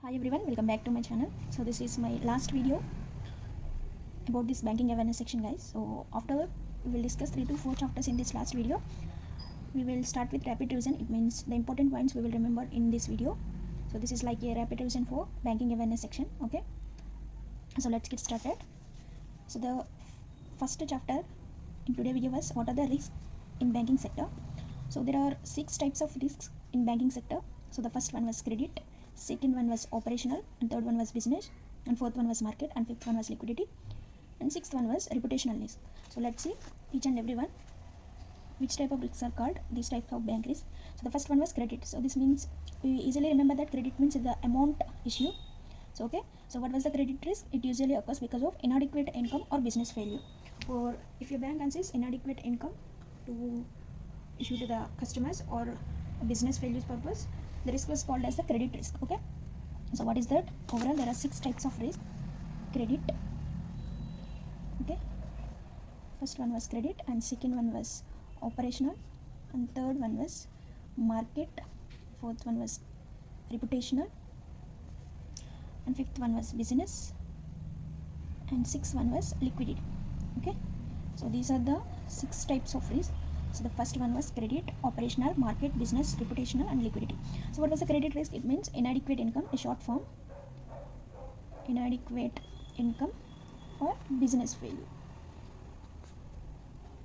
Hi everyone, welcome back to my channel. So this is my last video about this banking awareness section, guys. So after we will discuss 3 to 4 chapters in this last video. We will start with rapid revision. It means the important points we will remember in this video. So this is like a rapid revision for banking awareness section. Okay, so let's get started. So the first chapter in today's video was what are the risks in banking sector. So there are 6 types of risks in banking sector. So the first one was credit, second one was operational, and third one was business, and fourth one was market, and fifth one was liquidity, and sixth one was reputational risk. So let's see each and every one which type of risks are called these types of bank risk. So the first one was credit. So this means we easily remember that credit means the amount issue. So okay, so what was the credit risk? It usually occurs because of inadequate income or business failure, or if your bank consists inadequate income to issue to the customers or business failures purpose, the risk was called as the credit risk. Okay, so what is that? Overall there are 6 types of risk. Credit, okay, first one was credit, and second one was operational, and third one was market, fourth one was reputational, and fifth one was business, and sixth one was liquidity. Okay, so these are the 6 types of risk. So the first one was credit, operational, market, business, reputational, and liquidity. So what was the credit risk? It means inadequate income, a short form, inadequate income or business failure.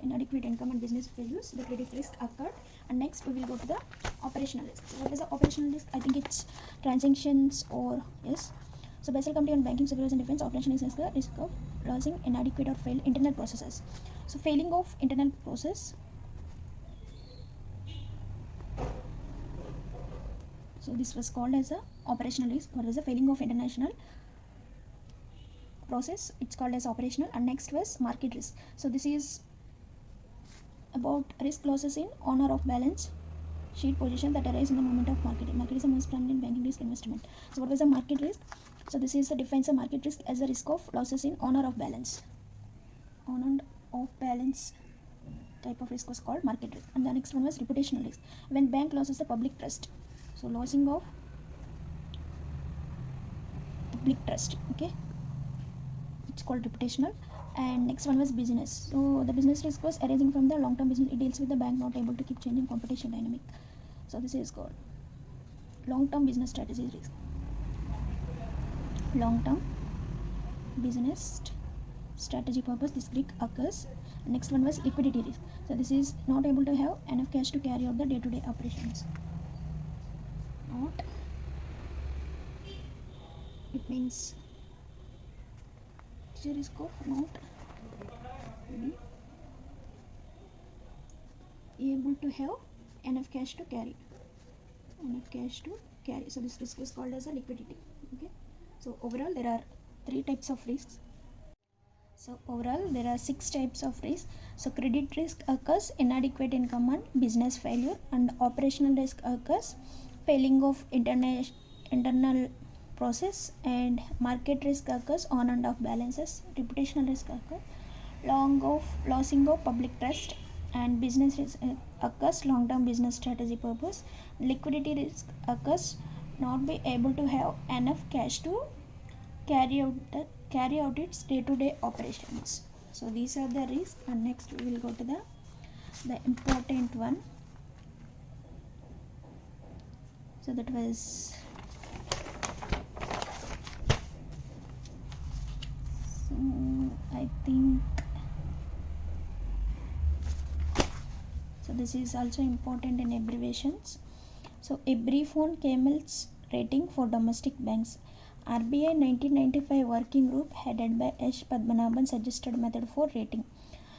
Inadequate income and business failures, the credit risk occurred. And next we will go to the operational risk. So what is the operational risk? I think it's transactions or yes. So Basel Committee on Banking, Supervision and Defense, operational risk is risk of losing inadequate or failed internal processes. So failing of internal process. So this was called as a operational risk. What was the failing of international process? It's called as operational. And next was market risk. So this is about risk losses in on or off balance sheet position that arise in the moment of market. Market is the most prominent banking risk investment. So what was the market risk? So this is the defines the market risk as a risk of losses in on or off balance. On and off balance type of risk was called market risk. And the next one was reputational risk. When bank loses the public trust. So losing of public trust. Okay, it's called reputational. And next one was business. So the business risk was arising from the long-term business. It deals with the bank not able to keep changing competition dynamic. So this is called long-term business strategy risk. Long-term business strategy purpose, this risk occurs. Next one was liquidity risk. So this is not able to have enough cash to carry out the day-to-day operations. Not, it means it's a risk of not be able to have enough cash to carry. So this risk is called as a liquidity. Okay, so overall there are 3 types of risks. So overall there are 6 types of risk. So credit risk occurs inadequate income and business failure, and operational risk occurs failing of internal process, and market risk occurs on and off balances. Reputational risk occurs losing of public trust, and business risk occurs long-term business strategy purpose. Liquidity risk occurs not be able to have enough cash to carry out its day-to-day operations. So these are the risks. And next we will go to the important one. So that was I think so this is also important in abbreviations. So a brief on Camel's rating for domestic banks. RBI 1995 working group headed by S. Padmanabhan suggested method for rating.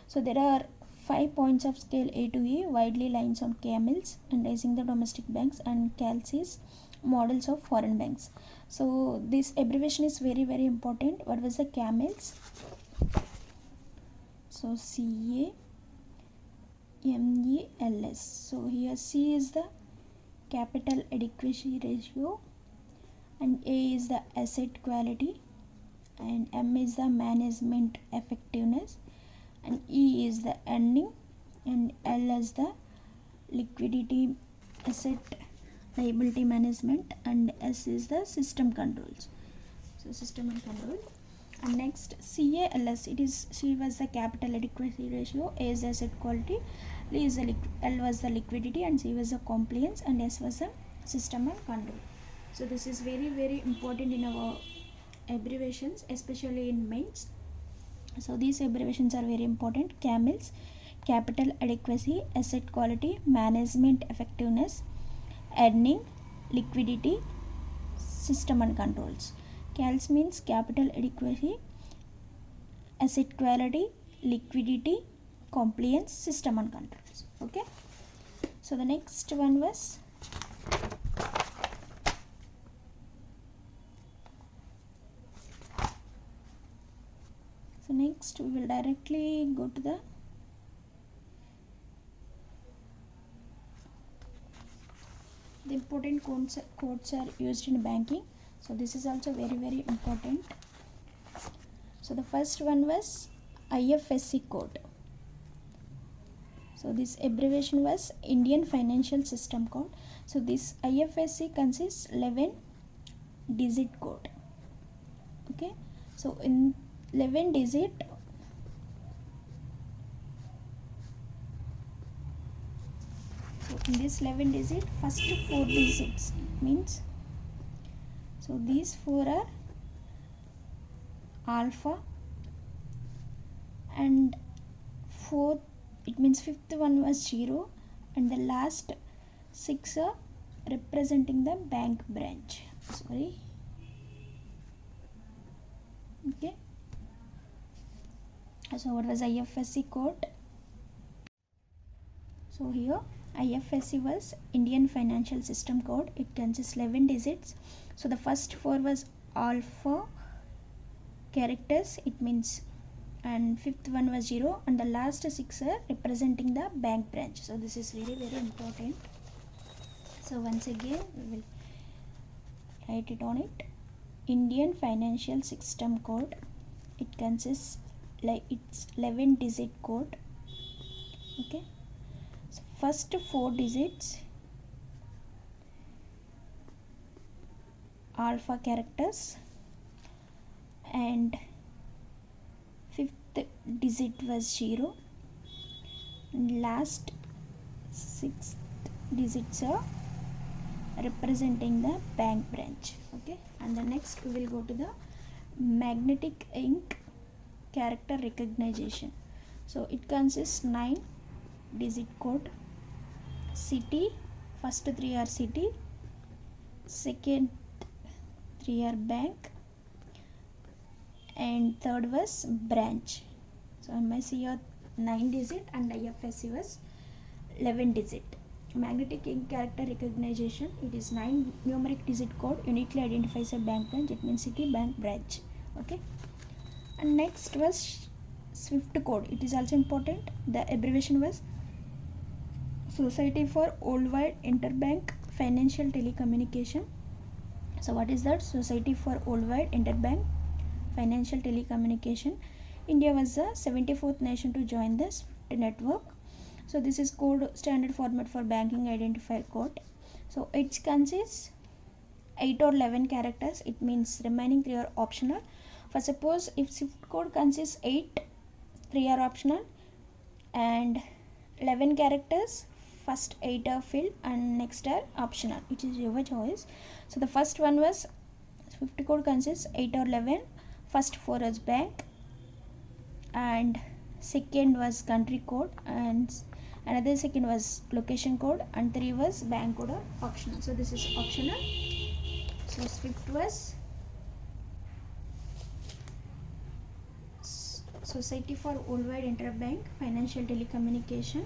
So there are 5 points of scale A to E, widely lines on camels and raising the domestic banks, and Kelsey's models of foreign banks. So this abbreviation is very important. What was the camels? So CAMELS. So here C is the capital adequacy ratio, and A is the asset quality, and M is the management effectiveness, and E is the earning, and L is the liquidity asset liability management, and S is the system controls. So system and control. And next CALS, C was the capital adequacy ratio, A is the asset quality, L was the liquidity, and C was the compliance, and S was the system and control. So this is very very important in our abbreviations, especially in mains. So these abbreviations are very important. CAMELS, capital adequacy, asset quality, management effectiveness, earning, liquidity, system and controls. CALS means capital adequacy, asset quality, liquidity, compliance, system and controls. Okay. So the next one was next we will directly go to the important codes are used in banking. So this is also very very important. So the first one was Ifsc Code. So this abbreviation was Indian Financial System Code. So this Ifsc consists 11 digit code. Okay. So in 11 digit, so in this 11 digit, first 4 digits means, so these 4 are alpha, and fourth, it means fifth one was 0, and the last 6 are representing the bank branch. Sorry. Okay. So what was Ifsc code? So here Ifsc was Indian Financial System Code. It consists 11 digits. So the first 4 was alpha characters, it means, and fifth one was 0, and the last 6 are representing the bank branch. So this is very very important. So once again we will write it on it. Indian Financial System Code. It consists like it's 11 digit code. Okay. So first 4 digits alpha characters, and fifth digit was 0, and last 6 digits are representing the bank branch. Okay. And the next we will go to the magnetic ink character recognition. So it consists 9 digit code. City, first 3 are city, second 3 are bank, and third was branch. So MIC here 9 digit and Ifsc was 11 digit. Magnetic ink character recognition, it is 9 numeric digit code, uniquely identifies a bank branch. It means city, bank, branch. Okay. And next was Swift code. It is also important. The abbreviation was Society for Worldwide Interbank Financial Telecommunication. So what is that? Society for Worldwide Interbank Financial Telecommunication. India was the 74th nation to join this network. So this is code standard format for banking identifier code. So it consists 8 or 11 characters. It means remaining 3 are optional. For suppose if Swift code consists 8, 3 are optional, and 11 characters, first 8 are filled and next are optional. It is your choice. So the first one was Swift code consists 8 or 11. First 4 is bank, and second was country code, and another second was location code, and 3 was bank code or optional. So this is optional. So Swift was Society for Worldwide Interbank Financial Telecommunication.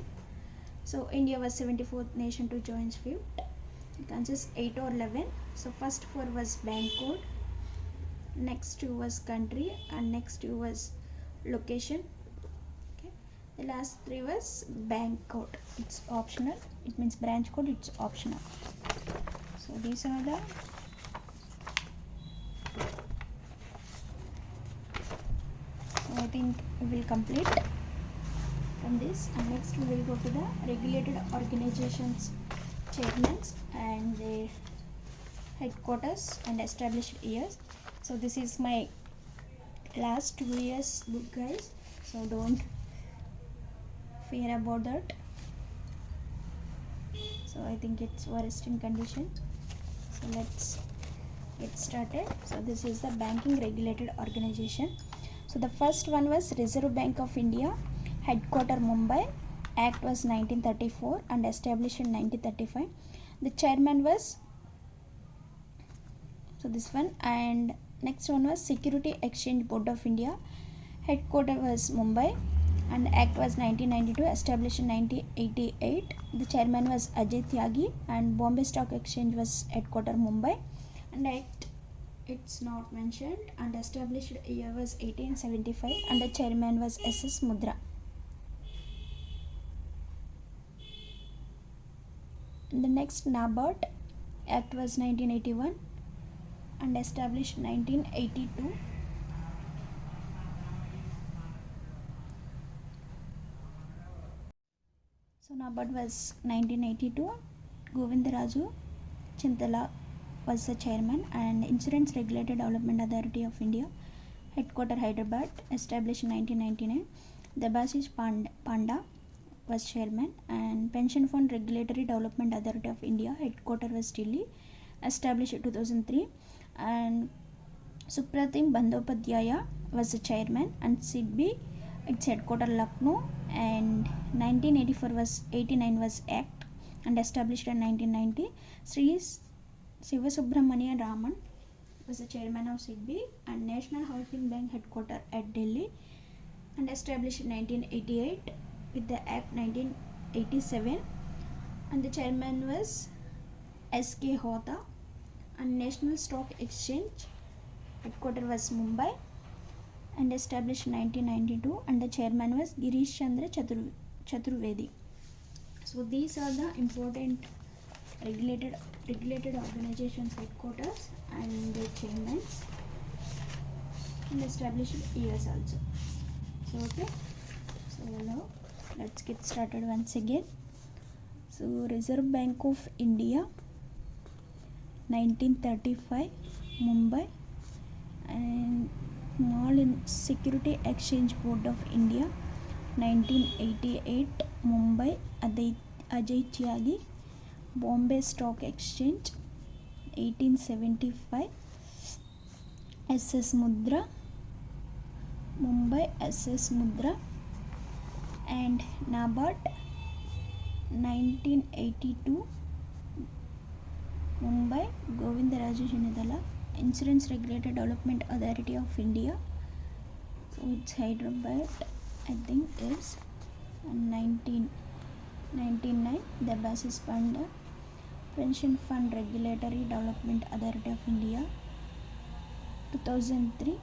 So India was 74th nation to join Swift. It consists 8 or 11. So first 4 was bank code, next 2 was country, and next 2 was location. Okay. The last 3 was bank code. It's optional. It means branch code. It's optional. So these are the I think we will complete from this, and next we will go to the regulated organizations chairmen and their headquarters and established years. So this is my last 2 years book, guys, so don't fear about that. So I think it's worst in condition. So let's get started. So this is the banking regulated organization. So the first one was Reserve Bank of India, headquarter Mumbai. Act was 1934 and established in 1935. The chairman was, so this one, and next one was Security Exchange Board of India, headquarter was Mumbai, and Act was 1992, established in 1988. The chairman was Ajay Tyagi, and Bombay Stock Exchange was headquarter Mumbai, and Act it's not mentioned, and established year was 1875, and the chairman was S.S. Mudra. And the next, NABARD, Act was 1981 and established 1982. So NABARD was 1982. Govindaraju Chintala was the chairman, and Insurance Regulated Development Authority of India, headquarter Hyderabad, established in 1999. Debasish Panda was chairman, and Pension Fund Regulatory Development Authority of India, headquarter was Delhi, established in 2003. And Supratim Bandyopadhyaya was the chairman, and SIDBI, its headquarter Lucknow, and 1989 was Act and established in 1990. Sri Sivasubramanian Raman was the chairman of SIDBI, and National Housing Bank headquarter at Delhi, and established in 1988 with the Act 1987, and the chairman was S.K. Hota. And National Stock Exchange headquarter was Mumbai and established in 1992, and the chairman was Girish Chandra Chaturvedi. So these are the important regulated organizations headquarters and their chairmen and established years also. So okay, so now let's get started once again. So Reserve Bank of India, 1935 Mumbai, and Security Exchange Board of India, 1988 Mumbai, Ajay Tyagi. Bombay Stock Exchange, 1875 S.S. Mudra, Mumbai S.S. Mudra, and NABARD, 1982 Mumbai, Govindaraju Chinadala. Insurance Regulated Development Authority of India, so it's Hyderabad, I think is 1999. The basis Panda. Pension Fund Regulatory Development Authority of India, 2003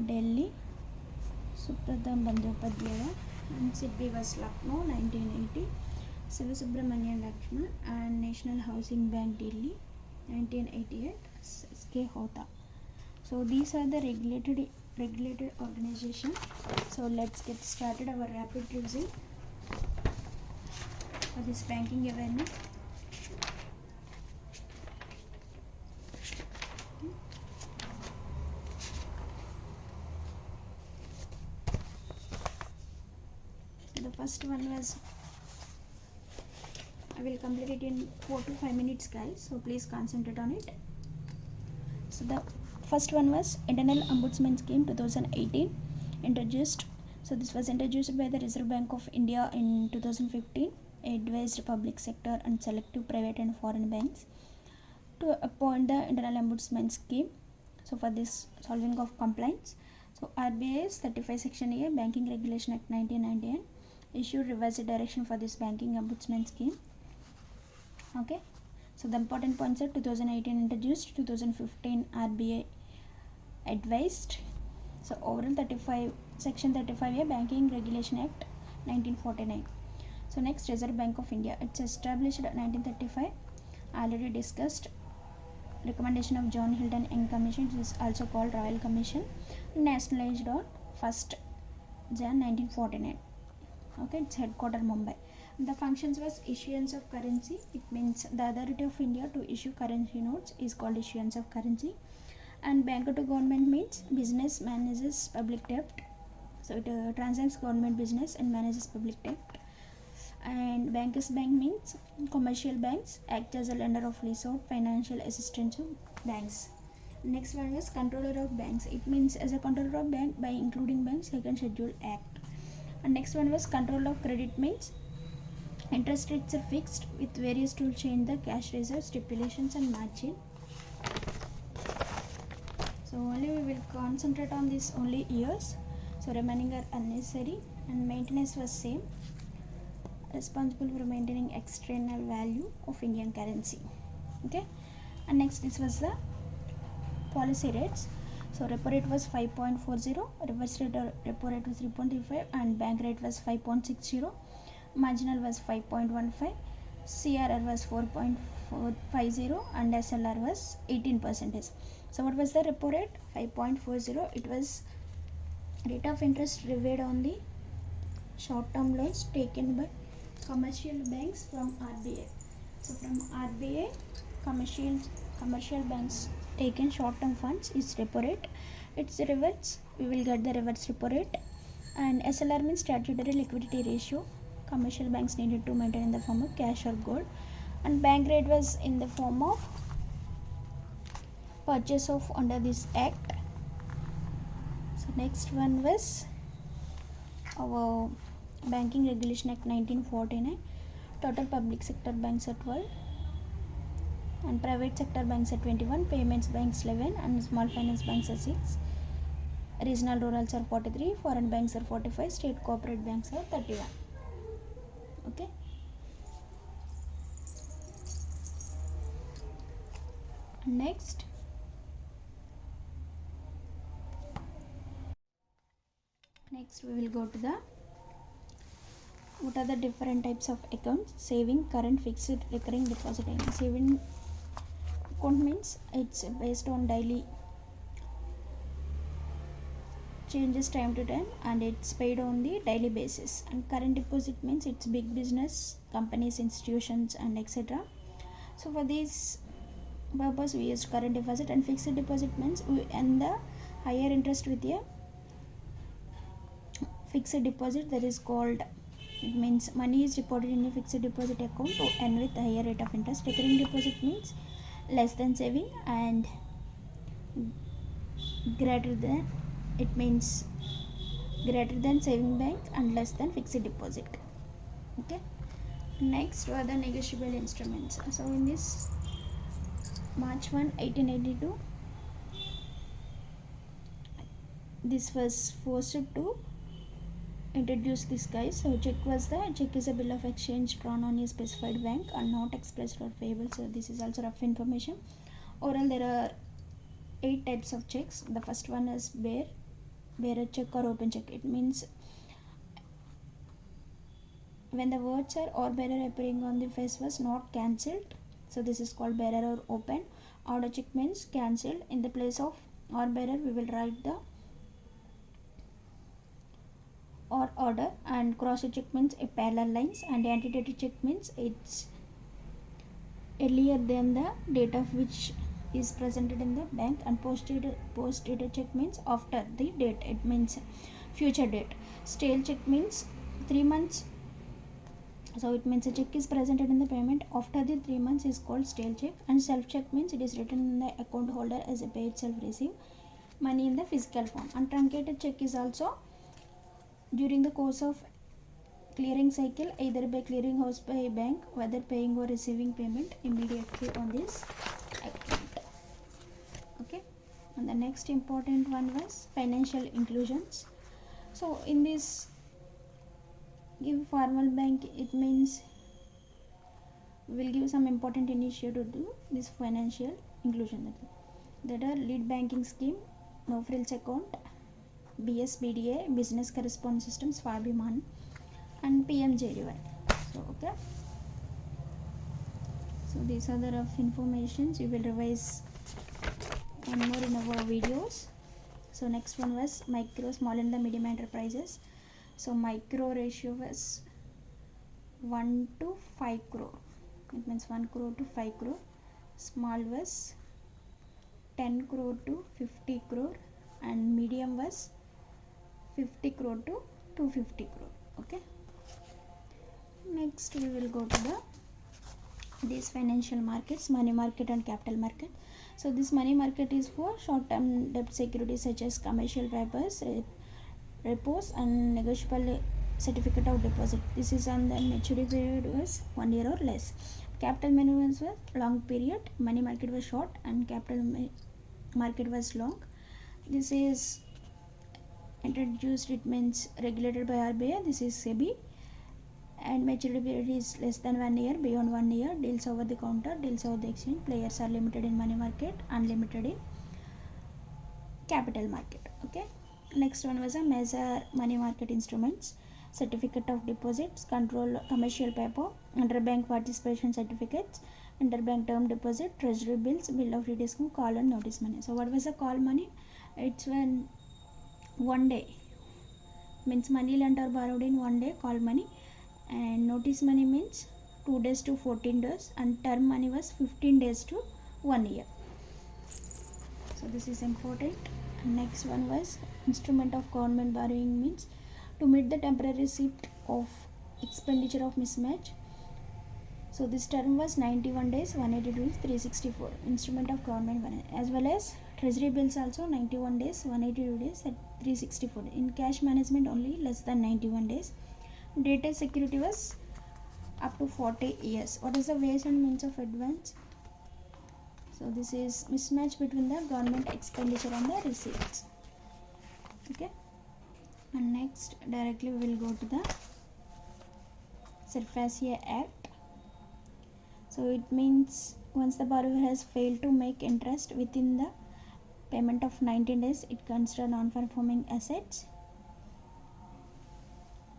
Delhi, Supratim Bandyopadhyaya, and SIDBI was Lucknow, 1980. Sivasubramanian Lakshman, and National Housing Bank Delhi, 1988 S.K. Hota. So these are the regulated organization. So let's get started our rapid review for this banking awareness. The first one was, I will complete it in 4 to 5 minutes, guys, so please concentrate on it. So the first one was Internal Ombudsman Scheme 2018 introduced. So this was introduced by the Reserve Bank of India in 2015. Advised public sector and selective private and foreign banks to appoint the Internal Ombudsman Scheme. So for this solving of complaints, so RBI's 35 Section A Banking Regulation Act 1999 issued revised direction for this Banking Ombudsman Scheme. Okay, so the important points are 2018 introduced, 2015 RBI advised. So overall 35 Section 35A Banking Regulation Act 1949. So next, Reserve Bank of India, it's established in 1935, already discussed. Recommendation of John Hilton Young Commission, which is also called Royal Commission, nationalized on 1st Jan 1949. Okay, it's headquarter Mumbai. The functions was issuance of currency. It means the authority of India to issue currency notes is called issuance of currency. And banker to government means business manages public debt. So it transacts government business and manages public debt. And bankers bank means commercial banks act as a lender of leasehold financial assistance to banks. Next one is controller of banks. It means as a controller of bank by including banks, Second Schedule Act. And next one was control of credit means interest rates are fixed with various tools change the cash reserve stipulations and margin. So only we will concentrate on this only years. So remaining are unnecessary. And maintenance was same. Responsible for maintaining external value of Indian currency. Okay. And next this was the policy rates. So repo rate was 5.40, reverse rate or repo rate was 3.35, and bank rate was 5.60, marginal was 5.15, CRR was 4.50, and SLR was 18%. So what was the repo rate? 5.40. It was rate of interest received on the short-term loans taken by commercial banks from RBI. So from RBI, commercial banks taken short-term funds is repo rate. It's reverse, we will get the reverse repo rate. And SLR means statutory liquidity ratio. Commercial banks needed to maintain in the form of cash or gold. And bank rate was in the form of purchase of under this act. So next one was our Banking Regulation Act 1949. Total public sector banks are 12 and private sector banks are 21, payments banks 11, and small finance banks are 6. Regional rurals are 43, foreign banks are 45, state corporate banks are 31. Okay. Next we will go to the what are the different types of accounts: saving, current, fixed, recurring, deposit. Saving account means it's based on daily changes time to time and it's paid on the daily basis. And current deposit means it's big business, companies, institutions, and etc. So for this purpose we use current deposit. And fixed deposit means we earn the higher interest with a fixed deposit, that is called, it means money is deposited in a fixed deposit account to earn with higher rate of interest. Recurring deposit means less than saving and greater than, it means greater than saving bank and less than fixed deposit. Okay. Next were the negotiable instruments. So in this March 1, 1882, this was forced to introduce this guy. So check is a bill of exchange drawn on a specified bank and not expressed or payable. So this is also rough information. Overall there are 8 types of checks. The first one is bearer check or open check. It means when the words are or bearer appearing on the face was not cancelled, so this is called bearer or open. Order check means cancelled. In the place of or bearer we will write the or order. And cross check means a parallel lines. And antecedent check means it's earlier than the date of which is presented in the bank. And post-dated check means after the date, it means future date. Stale check means 3 months, so it means a check is presented in the payment after the 3 months is called stale check. And self check means it is written in the account holder as a pay itself receive money in the physical form. And truncated check is also during the course of clearing cycle, either by clearing house by a bank, whether paying or receiving payment immediately on this account. Okay. And the next important one was financial inclusions. So in this give formal bank, it means we will give some important initiative to this financial inclusion. That are lead banking scheme, no frills account, BSBDA, business correspondence system, Swabhiman, and PMJDY. So okay. So these are the rough informations. We will revise one more in our videos. So next one was micro, small and the medium enterprises. So micro ratio was 1 to 5 crore. It means 1 crore to 5 crore. Small was 10 crore to 50 crore, and medium was 50 crore to 250 crore. Okay. Next we will go to these financial markets, money market and capital market. So this money market is for short-term debt securities such as commercial papers, repos, and negotiable certificate of deposit. This is on the maturity period was 1 year or less. Capital money was long period, money market was short, and capital market was long. This is introduced, it means regulated by RBI. This is SEBI, and maturity period is less than 1 year, beyond 1 year, deals over the counter, deals over the exchange. Players are limited in money market, unlimited in capital market. Okay. Next one was a major money market instruments, certificate of deposits, control commercial paper, interbank participation certificates, interbank term deposit, treasury bills, bill of rediscount, call and notice money. So what was the call money? It's when 1 day, means money lent or borrowed in 1 day, call money, and notice money means 2 days to 14 days, and term money was 15 days to 1 year. So this is important. Next one was instrument of government borrowing, means to meet the temporary receipt of expenditure of mismatch. So this term was 91 days, 180 days, 364. Instrument of government borrowing, as well as treasury bills also 91 days, 182 days, at 364. In cash management only less than 91 days. Data security was up to 40 years. What is the ways and means of advance? So this is mismatch between the government expenditure and the receipts. Okay. And next directly we will go to the Ifsc Act. So it means once the borrower has failed to make interest within the payment of 19 days, it considered non-performing assets.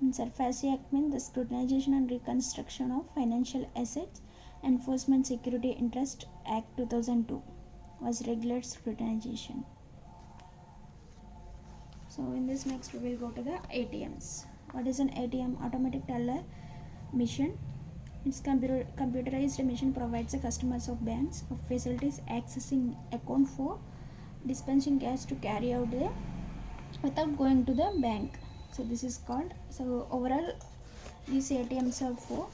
And Ifsc Act means the scrutinization and reconstruction of financial assets. Enforcement Security Interest Act 2002 was regular scrutinization. So in this next we will go to the ATMs. What is an ATM? Automatic teller machine. Its computerized machine provides the customers of banks of facilities accessing account for dispensing cash to carry out the without going to the bank. So this is called. So overall these ATMs are for.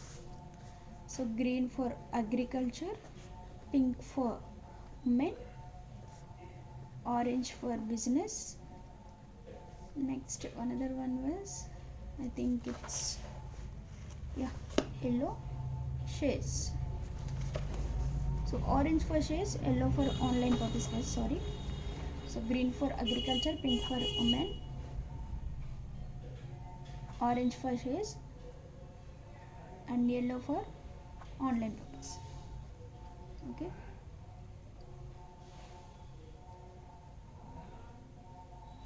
So green for agriculture, pink for women, orange for business. Next another one was, I think it's yellow, shares. So orange for shares, yellow for online participants, sorry. So green for agriculture, pink for women, orange for shares, and yellow for online purpose. Okay.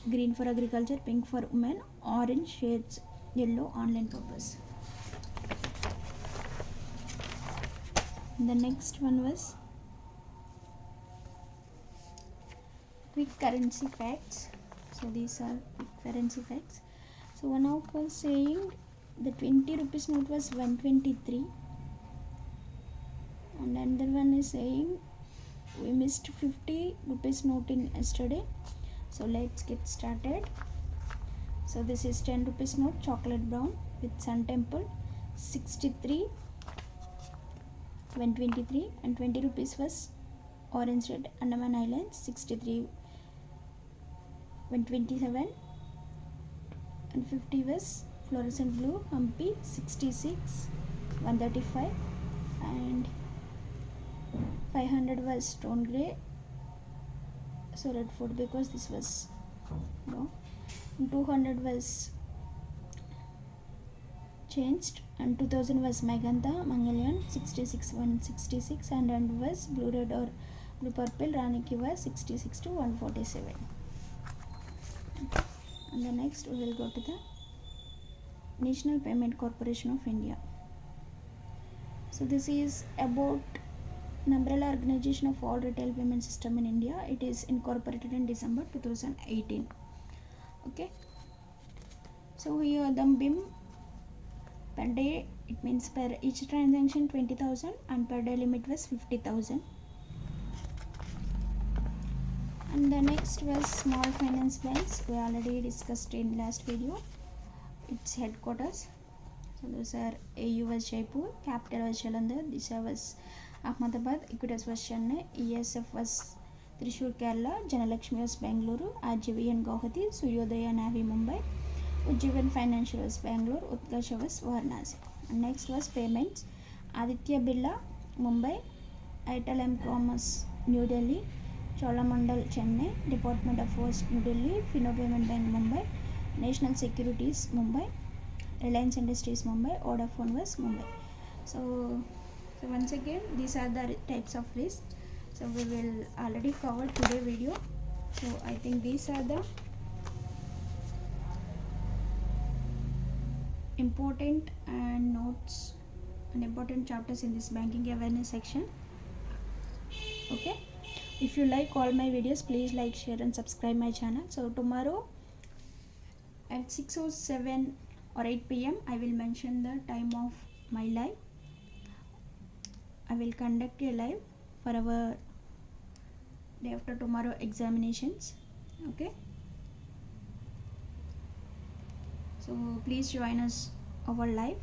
Green for agriculture, pink for women, orange shades, yellow online purpose. The next one was quick currency facts. So these are quick currency facts. So one of was saying the 20 rupees note was 123, and another one is saying we missed 50 rupees note in yesterday. So let's get started. So this is 10 rupees note, chocolate brown with Sun Temple, 63, 123, and 20 rupees was orange red Andaman Islands, 63, 127, and 50 was fluorescent blue Hampi, 66, 135, and 500 was stone grey, so red fort because this was no, and 200 was changed, and 2000 was Maganta Mangalian, 66, 166, and 100 was blue red or blue purple Raniki was 66 to 147. And the next we will go to the National Payment Corporation of India. So this is about an umbrella organization of all retail payment system in India. It is incorporated in December 2018. Okay. So here the BIM Pandey it means per each transaction 20,000 and per day limit was 50,000. And the next was small finance banks. We already discussed in last video its headquarters. So those are AU was Jaipur, Capital was Jalandhar, Disha was Ahmedabad, Equitas was Chennai, ESF was Thrissur Kerala, Janalakshmi was Bangalore, RGV and Guwahati, Suryodaya Navi Mumbai, Ujjivan Financial was Bangalore, Utkarsha was Varanasi. And next was payments, Aditya Birla Mumbai, Airtel M Commerce New Delhi, Cholamandal Chennai, Department of Post New Delhi, Fino Payment Bank Mumbai, National Securities Mumbai, Reliance Industries Mumbai, Vodafone was Mumbai. So once again, these are the types of risk. So we will already cover today video. So I think these are the important and notes and important chapters in this banking awareness section. Okay, if you like all my videos, please like, share and subscribe my channel. So tomorrow at 6:07 or 8 p.m. I will mention the time of my live. I will conduct a live for our day after tomorrow examinations. Okay, so please join us our live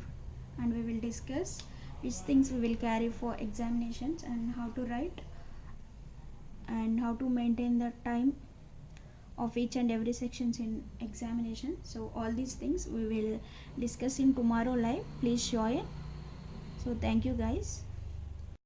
and we will discuss which things we will carry for examinations and how to write and how to maintain the time of each and every sections in examination. So all these things we will discuss in tomorrow live. Please join. So thank you guys.